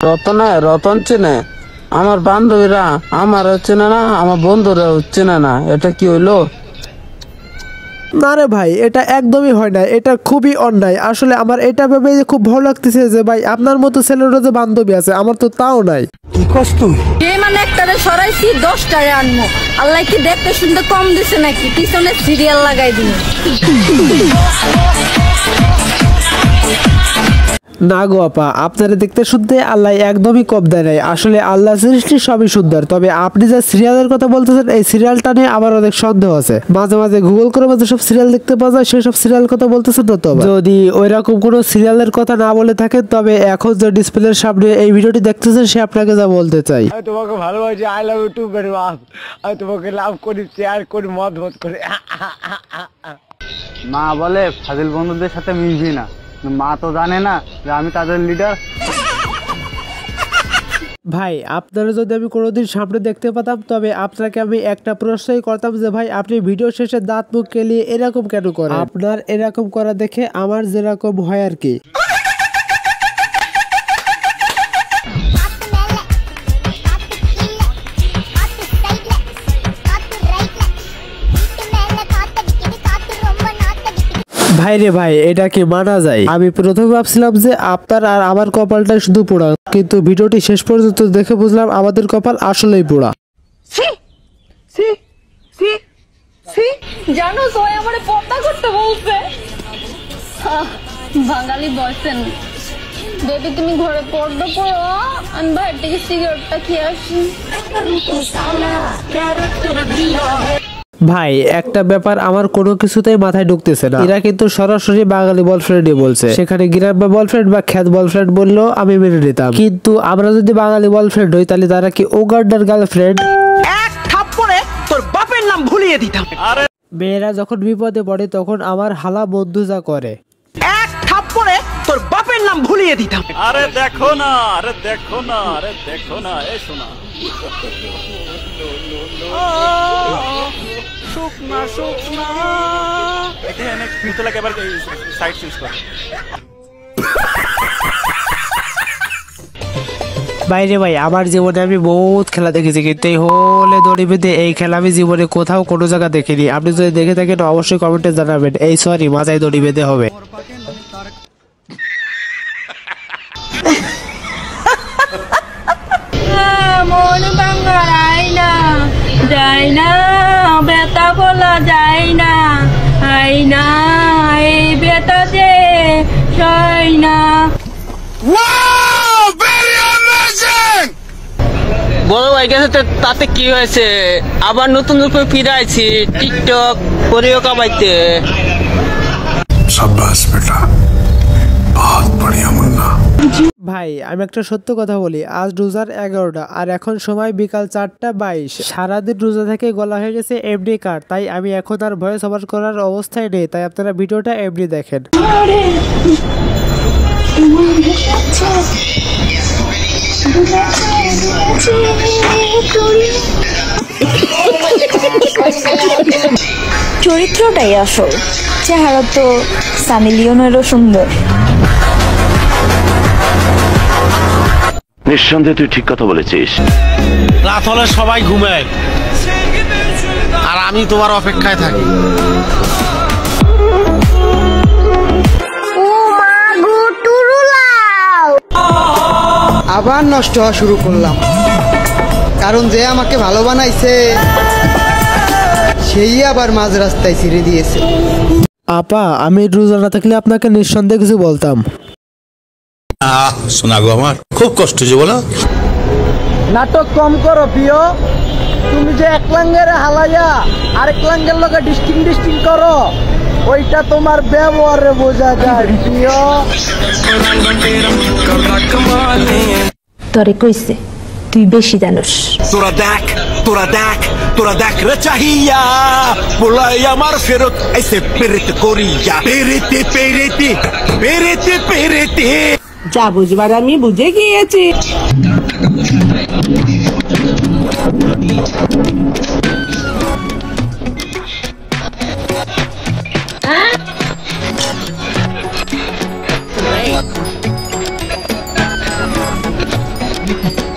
রতন চেনে, আমার বান্ধবীরা আমার চেনে না, আমার বন্ধুরা চেনে না, এটা কি হইলো? না রে ভাই, এটা একদমই হয় না, এটা খুবই অন্যায়। আসলে আমার এটা ভেবে খুব ভালো লাগতেছে যে ভাই আপনার মতো ছেলেরও যে বান্ধবী আছে, আমার তো তাও নাই। কি কষ্ট মানে একটারে সরাইছি 10টারে আনবো। আল্লাহ কি দেখতে শুনতে কম দিছে নাকি? পিছনে সিরিয়াল লাগাই দিন। না গো আপা, আপনারা দেখতে শুনতে আল্লাহ একদমই কম দেয় নাই। আসলে আল্লাহ সৃষ্টি সবই সুন্দর। তবে আপনি যে সিরিয়ালের কথা বলতেছেন, এই সিরিয়ালটা নিয়ে আমার অনেক সন্দেহ আছে। মাঝে মাঝে গুগল করে যেসব সিরিয়াল দেখতে পাওয়া যায় সেসব সিরিয়াল কথা বলতেছেন না তো? যদি ওইরকম কোনো সিরিয়ালের কথা না বলে থাকেন, তবে এখন যে ডিসপ্লের সামনে এই ভিডিওটি দেখতেছেন সে আপনাকে যা বলতে চাই। আমি তোমাকে ভালোবাসি, I love you too very much. আমি তোমাকে লাভ করি, শেয়ার করি, মত করি। মা বলে ফাজিল বন্ধুদের সাথে মিশবি না। মা তো জানে না যে আমি তাদের লিডার। ভাই আপনারা যদি আমি কোনোদিন সামনে দেখতে পেতাম, তবে আপনাকে আমি একটা প্রশ্নই করতাম যে ভাই আপনি ভিডিও শেষে দাঁত মুখ কেলিয়ে এরকম কেন করেন? আপনার এরকম করা দেখে আমার যেরকম হয় আর কি। ভাই রে ভাই, এটা কি মানা যায়? আমি প্রথমে ভাবছিলাম যে আপনার আর আমার কপালটা শুধু পোড়া, কিন্তু ভিডিওটি শেষ পর্যন্ত দেখে বুঝলাম আমাদের কপাল আসলেই পোড়া। জানো সবাই আমারে পর্দা করতে বলছে। বাঙালি বয়ফ্রেন্ড। বেবি তুমি ঘরে পর্দা পড়ো, আমি বাইরে থেকে সিগারেটটা খেয়ে আসি। ভাই একটা ব্যাপার আমার কোনো কিছুতেই মাথায় ঢুকতেছে না। এরা কিন্তু সরাসরি বাঙালি বয়ফ্রেন্ডই বলছে, সেখানে গ্রাম্য বয়ফ্রেন্ড বা খ্যাত বয়ফ্রেন্ড বললেও আমি মেনে নিতাম। কিন্তু আমরা যদি বাঙালি বয়ফ্রেন্ড হই, তাহলে তারা কি উগান্ডার গার্লফ্রেন্ড? এক থাপ্পড়ে তোর বাপের নাম ভুলিয়ে দিতাম। মেয়েরা যখন বিপদে পড়ে তখন আমার হালা বন্ধু যা করে, এক থাপ্পড়ে তোর বাপের নাম ভুলিয়ে দিতাম। আরে দেখো না, আরে দেখো না, আরে দেখো না, এই শোনা শুকনা শুকনা এখানে ফিরতে লাগে। এবার সাইড চেঞ্জ কর। বাইরে ভাই আমার জীবনে আমি বহুত খেলা দেখেছি, কিন্তু এই হলে দড়ি বেঁধে এই খেলা আমি জীবনে কোথাও কোনো জায়গা দেখিনি। আপনি যদি দেখে থাকেন অবশ্যই কমেন্টে জানাবেন। এই সরি, মাথায় দড়ি বেঁধে হবে। মন ভাঙা আয়না যায় না, বেতা বলা যায় না, আয়না এই বেতা যে সয় না। বড় ভাই গেছে তাতে কি হয়েছে? আবার নতুন রূপে ফিরে আইছি টিকটক করিও কামাইতে। शाबाश बेटा, बहुत बढ़िया मुन्ना। ভাই আমি একটা সত্য কথা বলি, আজ রোজার 11টা আর এখন সময় বিকাল 4:22। সারাদিন রোজা থেকে গলা হয়ে গেছে এমডি কার্ড, তাই আমি এখন আর ভয়েস ওভার করার অবস্থায় নেই। তাই আপনারা ভিডিওটা এমডি দেখেন। চরিত্রটাই আসল, চেহারা তো সানি লিওনেরও সুন্দর। নিঃসন্দেহে তুই ঠিক কথা বলেছিস। রাত হলে সবাই ঘুমায় আর আমি তোমার অপেক্ষায় থাকি। আবার নষ্ট হওয়া শুরু করলাম, কারণ যে আমাকে ভালো বানাইছে সেই আবার মাঝ রাস্তায় ছেড়ে দিয়েছে। আপা আমি রোজা না থাকলে আপনাকে নিঃসন্দেহে কিছু বলতাম। শোনা গো, আমার খুব কষ্ট যে বলো। নাটক কম করো প্রিয়, তুমি যে এক লাঙ্গের হালাইয়া আরেক লাঙ্গের লোকে ডিস্টিং করো, ওইটা তোমার ব্যবহারে বোঝা যায় প্রিয়। তরে কইছে তুই বেশি জানোস। তোরা দেখ, তোরা দেখ, তোরা দেখ রে চাহিয়া বলাই আমার ফেরত এসে পেরেতে করিয়া পেরেতে পেরেতে পেরেতে পেরেতে। যা বুঝবার আমি বুঝে গিয়েছি। আমি